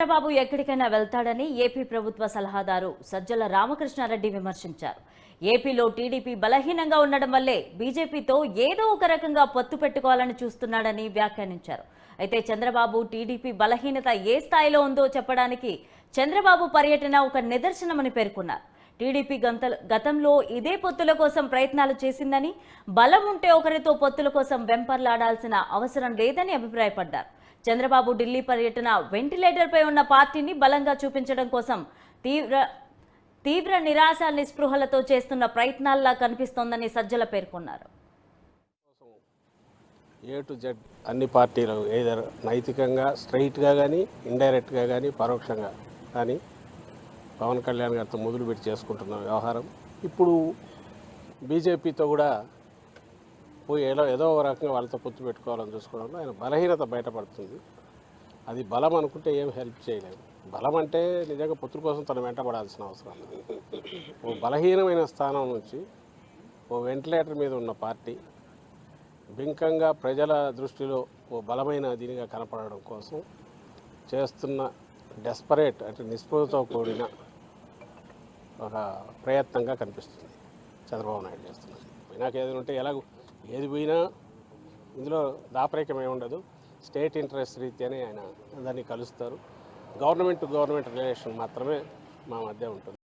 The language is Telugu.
చంద్రబాబు ఎక్కడికైనా వెళ్తాడని ఏపీ ప్రభుత్వ సలహాదారు సజ్జల రామకృష్ణారెడ్డి విమర్శించారు. ఏపీలో టీడీపీ బలహీనంగా ఉండడం వల్లే బీజేపీతో ఏదో ఒక రకంగా పొత్తు పెట్టుకోవాలని చూస్తున్నాడని వ్యాఖ్యానించారు. అయితే చంద్రబాబు టీడీపీ బలహీనత ఏ స్థాయిలో ఉందో చెప్పడానికి చంద్రబాబు పర్యటన ఒక నిదర్శనమని పేర్కొన్నారు. టీడీపీ గతంలో ఇదే పొత్తుల కోసం ప్రయత్నాలు చేసిందని, బలం ఉంటే ఒకరితో పొత్తుల కోసం వెంపర్లాడాల్సిన అవసరం లేదని అభిప్రాయపడ్డారు. చంద్రబాబు ఢిల్లీ పర్యటన వెంటిలేటర్పై ఉన్న పార్టీని బలంగా చూపించడం కోసం తీవ్ర నిరాశ నిస్పృహలతో చేస్తున్న ప్రయత్నాల్లా కనిపిస్తోందని సజ్జల పేర్కొన్నారు. ఏ టు జెడ్ అన్ని పార్టీలు ఏదర్ నైతికంగా స్ట్రైట్గా కానీ ఇండైరెక్ట్గా కానీ పరోక్షంగా కానీ పవన్ కళ్యాణ్ గారితో మొదలుపెట్టి చేసుకుంటున్న వ్యవహారం ఇప్పుడు బీజేపీతో కూడా పోయి ఏదో ఒక రకంగా వాళ్ళతో పొత్తు పెట్టుకోవాలని చూసుకోవడంలో ఆయన బలహీనత బయటపడుతుంది. అది బలం అనుకుంటే ఏం హెల్ప్ చేయలేదు. బలం అంటే నిజంగా పొత్తుల కోసం తను వెంటబడాల్సిన అవసరం లేదు. ఓ బలహీనమైన స్థానం నుంచి ఓ వెంటిలేటర్ మీద ఉన్న పార్టీ బింకంగా ప్రజల దృష్టిలో ఓ బలమైన దీనిగా కనపడడం కోసం చేస్తున్న డెస్పరేట్ అంటే నిస్పృహతో కూడిన ఒక ప్రయత్నంగా కనిపిస్తుంది చంద్రబాబు నాయుడు చేస్తున్నది. పోయినాక ఏదైనా ఉంటే ఎలాగో ఏది పోయినా ఇందులో దాపరికం ఏమి ఉండదు. స్టేట్ ఇంట్రెస్ట్ రీత్యానే ఆయన దాన్ని కలుస్తారు. గవర్నమెంట్ టు గవర్నమెంట్ రిలేషన్ మాత్రమే మా మధ్య ఉంటుంది.